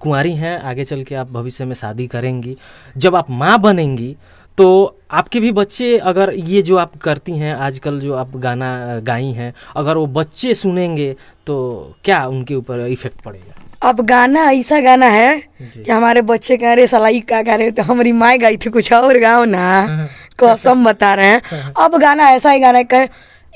कुंवारी हैं, आगे चल के आप भविष्य में शादी करेंगी, जब आप माँ बनेंगी तो आपके भी बच्चे, अगर ये जो आप करती हैं आजकल, जो आप गाना गाई हैं, अगर वो बच्चे सुनेंगे तो क्या उनके ऊपर इफेक्ट पड़ेगा? अब गाना ऐसा गाना है कि हमारे बच्चे कह रहे सलाई का गा रहे, तो हमारी माँ गाई थी कुछ और गाओ ना, कसम बता रहे हैं। अब गाना ऐसा ही गाना कहे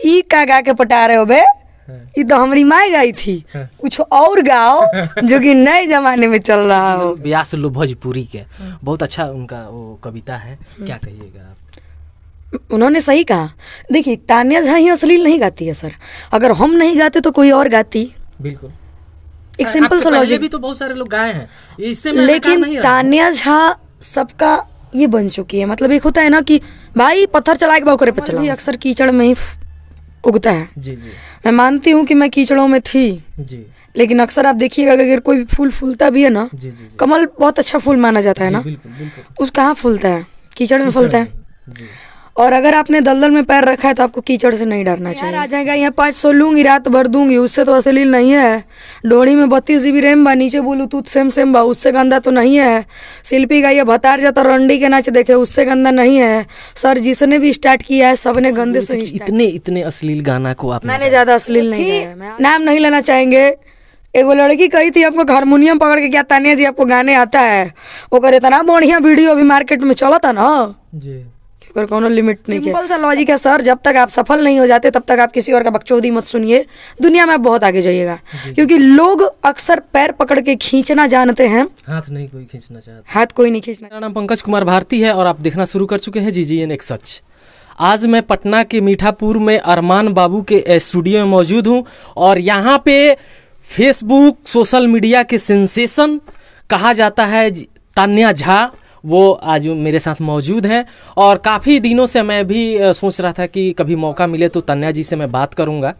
ई का गा के पटा रहे हो बे, ये तो हमारी माँ गाई थी, कुछ और गाओ जो कि नए जमाने में चल रहा हो। व्यास लो भोजपुरी के, बहुत अच्छा उनका वो कविता है, क्या कहिएगा आप? उन्होंने सही कहा। देखिए तान्या झा ही अश्लील नहीं गाती है सर, अगर हम नहीं गाते तो कोई और गाती। बिल्कुल, एक सिंपल सा लॉजिक। भी तो बहुत सारे लोग गाए हैं, इससे लेकिन तान्या झा सबका ये बन चुकी है। मतलब एक होता है ना कि भाई पत्थर चला के बाउकरे पे चला, अक्सर कीचड़ में ही उगता है। जी जी, मैं मानती हूँ कि मैं कीचड़ों में थी जी, लेकिन अक्सर आप देखिएगा अगर कोई भी फूल फूलता भी है ना, जी, जी, कमल बहुत अच्छा फूल माना जाता है ना, बिल्कुल बिल्कुल, उस कहाँ फूलता है? कीचड़ में फूलता है। जी। और अगर आपने दलदल में पैर रखा है तो आपको कीचड़ से नहीं डरना चाहिए। आ जाएगा यहाँ 500 लूंगी रात भर दूंगी, उससे तो अश्लील नहीं है। डोरी में 32 GB रैम बा, नीचे ब्लूटूथ सेम बा, उससे गंदा तो नहीं है। शिल्पी गाइए भतार जाता रंडी के नाच देखे, उससे गंदा नहीं है। सर जिसने भी स्टार्ट किया है सबने गंदे से ही। इतने अश्लील गाना को आप, मैंने ज्यादा अश्लील नहीं गाया, नाम नहीं लेना चाहेंगे। एगो लड़की कही थी आपको हारमोनियम पकड़ के, क्या तानिया जी आपको गाने आता है? वो करे इतना बढ़िया वीडियो अभी मार्केट में चला था ना जी, अगर कोनो लिमिट नहीं है। सिंपल सा लॉजिक है सर, जब तक आप सफल नहीं हो जाते तब तक आप किसी और का बकचोदी मत सुनिए, दुनिया में आप बहुत आगे जाइएगा। क्योंकि लोग अक्सर पैर पकड़ के खींचना जानते हैं, हाथ नहीं कोई खींचना चाहता। हाथ कोई नहीं खींचना। मेरा नाम पंकज कुमार भारती है और आप देखना शुरू कर चुके हैं GGN एक सच। आज मैं पटना के मीठापुर में अरमान बाबू के स्टूडियो में मौजूद हूँ और यहाँ पे फेसबुक सोशल मीडिया के सेंसेशन कहा जाता है तान्या झा, वो आज मेरे साथ मौजूद हैं। और काफ़ी दिनों से मैं भी सोच रहा था कि कभी मौका मिले तो तान्या जी से मैं बात करूंगा,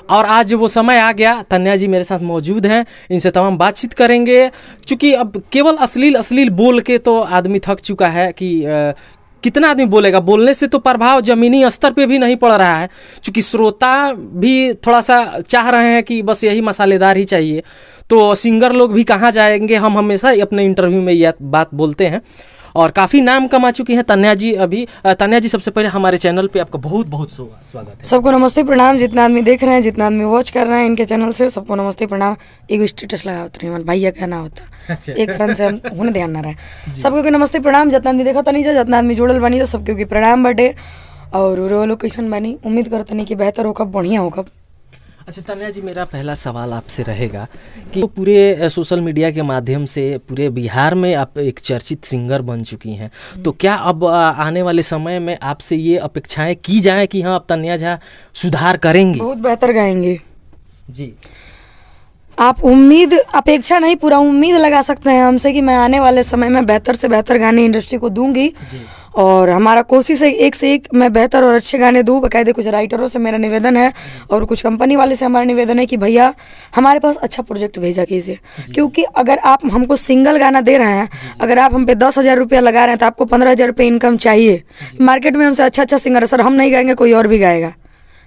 और आज वो समय आ गया। तान्या जी मेरे साथ मौजूद हैं, इनसे तमाम बातचीत करेंगे। चूँकि अब केवल अश्लील बोल के तो आदमी थक चुका है कि कितना आदमी बोलेगा, बोलने से तो प्रभाव ज़मीनी स्तर पे भी नहीं पड़ रहा है। चूँकि श्रोता भी थोड़ा सा चाह रहे हैं कि बस यही मसालेदार ही चाहिए, तो सिंगर लोग भी कहाँ जाएंगे। हम हमेशा अपने इंटरव्यू में यह बात बोलते हैं और काफ़ी नाम कमा चुकी हैं तान्या जी। अभी तान्या जी, सबसे पहले हमारे चैनल पे आपका बहुत बहुत स्वागत है। सबको नमस्ते प्रणाम, जितना आदमी देख रहे हैं, जितना आदमी वॉच कर रहे हैं इनके चैनल से, सबको नमस्ते प्रणाम। एगो स्टेटस लगा होता है भैया कहना होता, एक कारण से होने ध्यान ना रहे। सबको नमस्ते प्रणाम, जितना आदमी देखा नहीं जा, जितना आदमी जुड़ल बनी जा, सबके प्रणाम बटे। और रो लोकेशन बनी, उम्मीद करते नहीं कि बेहतर हो कब, बढ़िया हो कब। अच्छा तान्या जी, मेरा पहला सवाल आपसे रहेगा कि पूरे सोशल मीडिया के माध्यम से पूरे बिहार में आप एक चर्चित सिंगर बन चुकी हैं, तो क्या अब आने वाले समय में आपसे ये अपेक्षाएं की जाएं कि हाँ अब तान्या झा सुधार करेंगी, बहुत बेहतर गाएंगे? जी, आप उम्मीद, अपेक्षा नहीं, पूरा उम्मीद लगा सकते हैं हमसे कि मैं आने वाले समय में बेहतर से बेहतर गाने इंडस्ट्री को दूंगी। और हमारा कोशिश है एक से एक मैं बेहतर और अच्छे गाने दूँ। बाकायदे कुछ राइटरों से मेरा निवेदन है और कुछ कंपनी वाले से हमारा निवेदन है कि भैया हमारे पास अच्छा प्रोजेक्ट भेजा कीजिए। क्योंकि अगर आप हमको सिंगल गाना दे रहे हैं, अगर आप हम पे 10,000 रुपया लगा रहे हैं तो आपको 15,000 रुपये इनकम चाहिए। मार्केट में हमसे अच्छा सिंगर है सर, हम नहीं गाएंगे कोई और भी गाएगा,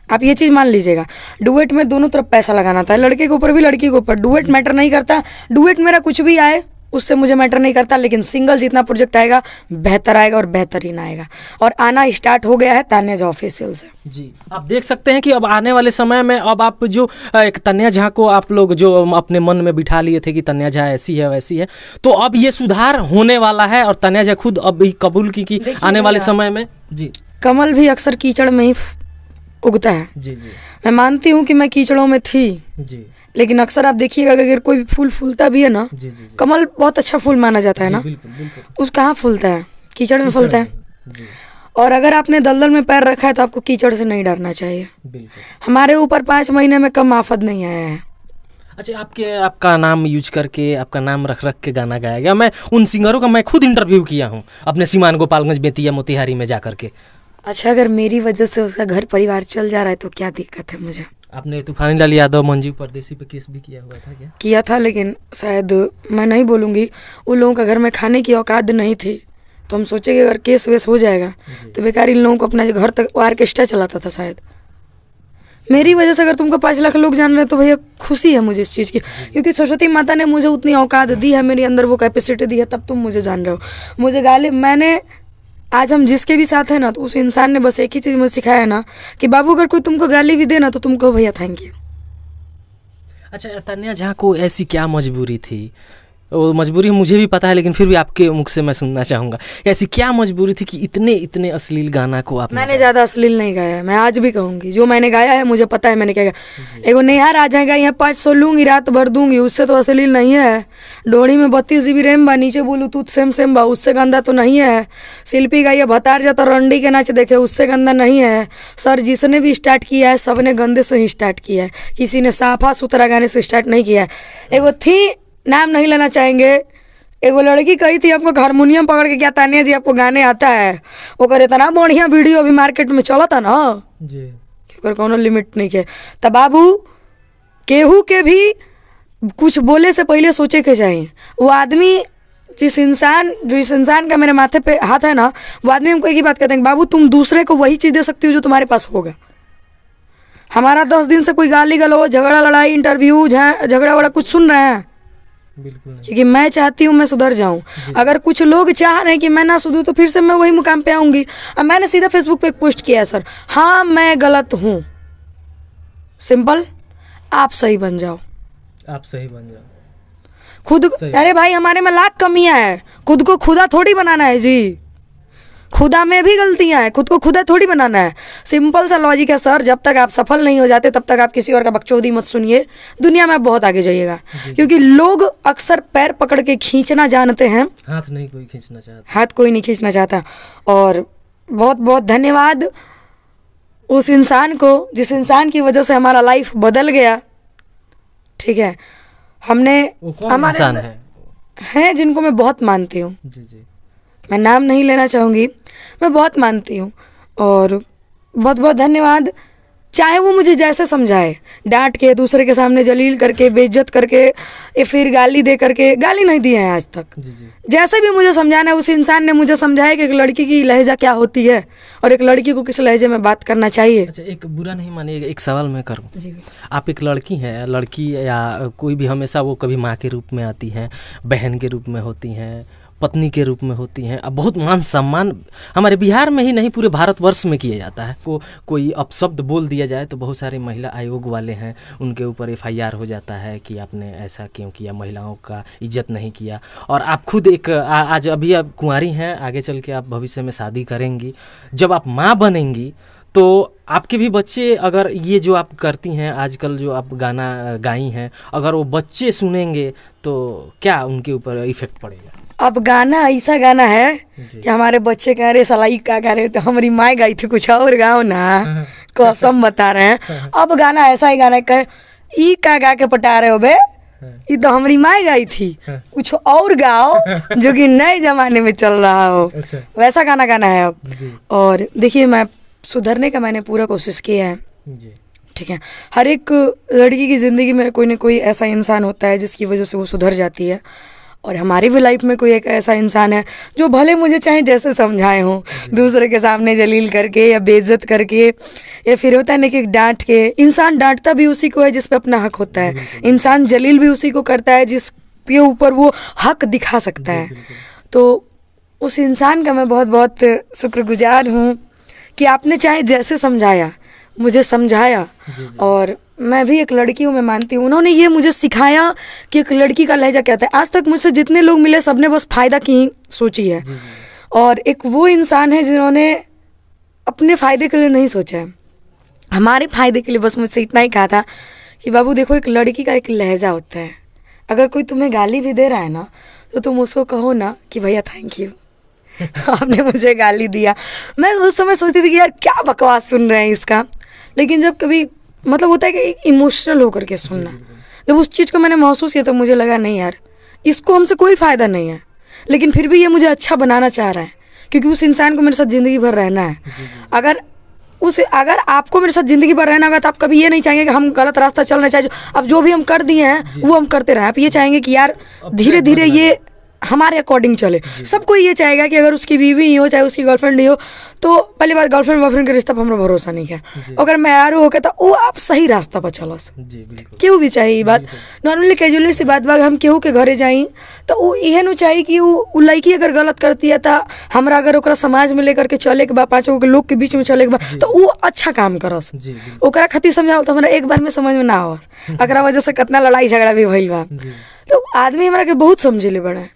आप ये चीज़ मान लीजिएगा। डुएट में दोनों तरफ पैसा लगाना था, लड़के के ऊपर भी लड़की के ऊपर। डुएट मैटर नहीं करता, डुएट मेरा कुछ भी आए उससे मुझे मैटर नहीं करता, लेकिन सिंगल जितना प्रोजेक्ट आएगा बेहतर आएगा और बेहतरीन आएगा। और आना स्टार्ट हो गया है तान्या झा ऑफिशियल से। जी, आप देख सकते हैं कि अब आने वाले समय में अब आप जो एक तान्या झा को आप लोग जो अपने मन में बिठा लिए थे कि तान्या झा ऐसी है वैसी है, तो अब ये सुधार होने वाला है और तान्या झा खुद अब भी कबूल की कि आने वाले समय में। जी, कमल भी अक्सर कीचड़ में ही उगता है। जी जी, मैं मानती हूँ कि मैं कीचड़ों में थी, जी, लेकिन अक्सर आप देखिएगा अगर कोई भी फूल फूलता भी है ना, जी, जी, कमल बहुत अच्छा फूल माना जाता है ना, बिल्कुल बिल्कुल, उस कहाँ फूलता है? कीचड़ में फूलता है। और अगर आपने दलदल में पैर रखा है तो आपको कीचड़ से नहीं डरना चाहिए। बिल्कुल। हमारे ऊपर 5 महीने में कम आफत नहीं आया है। अच्छा, आपका नाम यूज करके, आपका नाम रख के गाना गाया गया। मैं उन सिंगरों का मैं खुद इंटरव्यू किया हूँ अपने सीमान गोपालगंज, बेतिया, मोतिहारी में जा करके। अच्छा, अगर मेरी वजह से उसका घर परिवार चल जा रहा है तो क्या दिक्कत है मुझे? आपने तूफानी लाल यादव, मंजू परदेसी पे केस भी किया हुआ था क्या? किया था, लेकिन शायद मैं नहीं बोलूँगी, उन लोगों का घर में खाने की औकात नहीं थी, तो हम सोचे कि अगर केस वेस हो जाएगा तो बेकार इन लोगों को अपना घर तक ऑर्केस्ट्रा चलाता था शायद। मेरी वजह से अगर तुमको 5 लाख लोग जान रहे हैं तो भैया खुशी है मुझे इस चीज़ की, क्योंकि सरस्वती माता ने मुझे उतनी औकात दी है, मेरे अंदर वो कैपेसिटी दी है, तब तुम मुझे जान रहे हो। मुझे गाली, मैंने आज हम जिसके भी साथ है ना, तो उस इंसान ने बस एक ही चीज़ मुझे सिखाया ना कि बाबू अगर कोई तुमको गाली भी दे ना तो तुमको भैया थैंक यू। अच्छा तन्या झा को ऐसी क्या मजबूरी थी? वो मजबूरी मुझे भी पता है, लेकिन फिर भी आपके मुख से मैं सुनना चाहूँगा, ऐसी क्या मजबूरी थी कि इतने अश्लील गाना को आपने? मैंने ज़्यादा अश्लील नहीं गाया है, मैं आज भी कहूँगी जो मैंने गाया है मुझे पता है मैंने क्या गाया। एगो नेहार आ जाएगा यहाँ 500 लूँगी रात भर दूंगी, उससे तो अश्लील नहीं है। डोरी में 32 GB रैम बा, नीचे ब्लूटूथ सेम बा, उससे गंदा तो नहीं है। शिल्पी गाइए भतार जाता रंडी के नाच देखे, उससे गंदा नहीं है। सर जिसने भी स्टार्ट किया है सब ने गंदे से ही स्टार्ट किया है, किसी ने साफा सुथरा गाने से स्टार्ट नहीं किया है। एगो थी, नाम नहीं लेना चाहेंगे, एगो लड़की कही थी आपको हारमोनियम पकड़ के, क्या तानिया जी आपको गाने आता है? वो करे इतना बढ़िया वीडियो अभी मार्केट में चला था ना जी, क्योंकि कोनो लिमिट नहीं है। तब बाबू केहू के भी कुछ बोले से पहले सोचे के चाहिए। वो आदमी जिस इंसान का मेरे माथे पे हाथ है ना, वो आदमी हमको एक ही बात कहते हैं, बाबू तुम दूसरे को वही चीज़ दे सकती हो जो तुम्हारे पास होगा। हमारा 10 दिन से कोई गाली गलौज, झगड़ा लड़ाई, इंटरव्यू, झगड़ा वगड़ा कुछ सुन रहे हैं? बिल्कुल, क्योंकि मैं चाहती हूँ मैं सुधर जाऊँ। अगर कुछ लोग चाह रहे हैं कि मैं ना सुधरूँ तो फिर से मैं वही मुकाम पे आऊँगी। अब मैंने सीधा फेसबुक पे एक पोस्ट किया है, सर हाँ मैं गलत हूँ, सिंपल, आप सही बन जाओ, आप सही बन जाओ खुद। अरे भाई हमारे में लाख कमियाँ है, खुद को खुदा थोड़ी बनाना है जी, खुदा में भी गलतियां हैं, खुद को खुदा थोड़ी बनाना है। सिंपल सा लॉजिक है सर, जब तक आप सफल नहीं हो जाते तब तक आप किसी और का बकचोदी मत सुनिए, दुनिया में आप बहुत आगे जाइएगा। क्योंकि लोग अक्सर पैर पकड़ के खींचना जानते हैं, हाथ नहीं कोई खींचना चाहता, हाथ कोई नहीं खींचना चाहता। और बहुत बहुत धन्यवाद उस इंसान को जिस इंसान की वजह से हमारा लाइफ बदल गया। ठीक है, हमने हमारे हैं जिनको मैं बहुत मानती हूँ, मैं नाम नहीं लेना चाहूँगी, मैं बहुत मानती हूँ, और बहुत बहुत धन्यवाद। चाहे वो मुझे जैसे समझाए, डांट के, दूसरे के सामने जलील करके, बेइज्जत करके, या फिर गाली दे करके, गाली नहीं दी है आज तक। जैसे भी मुझे समझाना है, उस इंसान ने मुझे समझाया कि एक लड़की की लहजा क्या होती है और एक लड़की को किस लहजे में बात करना चाहिए। अच्छा, एक बुरा नहीं मानिएगा, एक सवाल मैं करूँ। आप एक लड़की हैं, लड़की या कोई भी हमेशा वो कभी माँ के रूप में आती हैं, बहन के रूप में होती हैं, पत्नी के रूप में होती हैं। अब बहुत मान सम्मान हमारे बिहार में ही नहीं पूरे भारतवर्ष में किया जाता है। कोई अपशब्द बोल दिया जाए तो बहुत सारे महिला आयोग वाले हैं, उनके ऊपर FIR हो जाता है कि आपने ऐसा क्यों किया, महिलाओं का इज्जत नहीं किया। और आप खुद एक आज अभी आप कुंवारी हैं, आगे चल के आप भविष्य में शादी करेंगी, जब आप माँ बनेंगी तो आपके भी बच्चे, अगर ये जो आप करती हैं आजकल, जो आप गाना गाई हैं, अगर वो बच्चे सुनेंगे तो क्या उनके ऊपर इफेक्ट पड़ेगा? अब गाना ऐसा गाना है कि हमारे बच्चे कह रहे सलाई का गा रहे, तो हमारी माँ गाई थी कुछ और गाओ ना, कसम बता रहे हैं। अब गाना ऐसा ही गाना कहे ई का गा के पटा रहे हो बे, ये तो हमारी माँ गाई थी, कुछ और गाओ जो कि नए जमाने में चल रहा हो, वैसा गाना गाना है अब। और देखिए मैं सुधरने का मैंने पूरा कोशिश किया है। ठीक है, हर एक लड़की की ज़िंदगी में कोई ना कोई ऐसा इंसान होता है जिसकी वजह से वो सुधर जाती है, और हमारी भी लाइफ में कोई एक ऐसा इंसान है जो भले मुझे चाहे जैसे समझाए हों, दूसरे के सामने जलील करके या बेइज्जत करके, या फिर होता है ना कि डांट के। इंसान डांटता भी उसी को है जिस पे अपना हक होता है, इंसान जलील भी उसी को करता है जिसके ऊपर वो हक दिखा सकता है। तो उस इंसान का मैं बहुत बहुत शुक्रगुजार हूँ कि आपने चाहे जैसे समझाया, मुझे समझाया, और मैं भी एक लड़की हूँ, मैं मानती हूँ उन्होंने ये मुझे सिखाया कि एक लड़की का लहजा क्या होता है। आज तक मुझसे जितने लोग मिले सबने बस फ़ायदा की ही सोची है, और एक वो इंसान है जिन्होंने अपने फ़ायदे के लिए नहीं सोचा है, हमारे फ़ायदे के लिए बस मुझसे इतना ही कहा था कि बाबू देखो एक लड़की का एक लहजा होता है, अगर कोई तुम्हें गाली भी दे रहा है ना तो तुम उसको कहो ना कि भैया थैंक यू आपने मुझे गाली दिया। मैं उस समय सोचती थी कि यार क्या बकवास सुन रहे हैं इसका, लेकिन जब कभी मतलब होता है कि इमोशनल होकर के सुनना, जब उस चीज़ को मैंने महसूस किया तो मुझे लगा नहीं यार इसको हमसे कोई फ़ायदा नहीं है, लेकिन फिर भी ये मुझे अच्छा बनाना चाह रहा है, क्योंकि उस इंसान को मेरे साथ ज़िंदगी भर रहना है। अगर आपको मेरे साथ ज़िंदगी भर रहना होगा तो आप कभी ये नहीं चाहेंगे कि हम गलत रास्ता चलना चाहिए। अब जो भी हम कर दिए हैं वो हम करते रहें, आप ये चाहेंगे कि यार धीरे धीरे ये हमारे अकॉर्डिंग चले। सबको ये चाहेगा कि अगर उसकी बीवी ही हो चाहे उसकी गर्लफ्रेंड ही हो, तो पहली बात गर्लफ्रेंड बॉयफ्रेंड के रिश्ता पर हमरा भरोसा नहीं है। अगर मेहरारू होके तो वो आप सही रास्ता पर चलस, केहू भी चाहिए बात। नॉर्मली कैजुअली सी बात बा, हम केहू के घरे जाई तो वो इहे नु चाहिए कि वो लड़की अगर गलत करती है तो हमरा अगर ओकरा समाज में लेकर के चले के बा, 5 गो के लोग के बीच में चले के बा, तो वो अच्छा काम करस। ओकरा खातिर समझाओ तो हमरा एक बार में समझ में ना आवत, अकरा वजह से कितना लड़ाई झगड़ा भी भइल बा। तो आदमी हमरा के बहुत समझेले बड़े,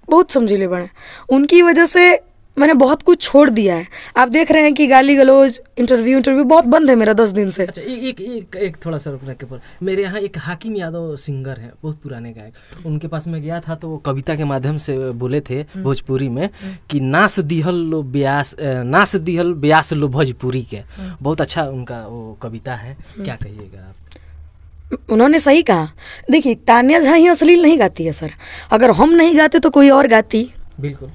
बहुत समझेले बड़े, उनकी वजह से मैंने बहुत कुछ छोड़ दिया है। आप देख रहे हैं कि गाली गलौज इंटरव्यू बहुत बंद है मेरा 10 दिन से। अच्छा, एक थोड़ा सा रुकने के पर, मेरे यहाँ एक हाकिम यादव सिंगर है, बहुत पुराने गायक, उनके पास मैं गया था तो वो कविता के माध्यम से बोले थे भोजपुरी में कि नास दिहल लो ब्यास लो भोजपुरी के। बहुत अच्छा उनका वो कविता है, क्या कहिएगा आप? उन्होंने सही कहा। देखिए तान्या झा ही अश्लील नहीं गाती है सर, अगर हम नहीं गाते तो कोई और गाती। बिल्कुल,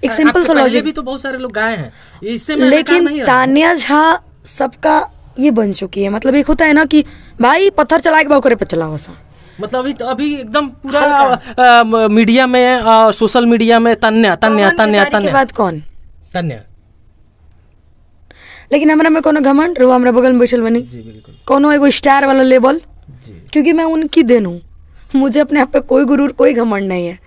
एक सिंपल सा लॉजिक भी तो बहुत सारे लोग गाए हैं, इससे लेकिन तान्या झा सबका ये बन चुकी है। मतलब एक होता है ना कि भाई पत्थर चला के बाउकरे पे चलाओ सा, मतलब अभी एकदम पूरा मीडिया में, सोशल मीडिया में तन्या के बाद कौन तन्या। लेकिन हमरा में कोनो घमंड रो, हमरा बगल में बैठल बनी कोनो एगो स्टार वाला लेवल, क्योंकि मैं उनकी देन हूँ, मुझे अपने आप पे कोई गुरूर कोई घमंड नहीं है।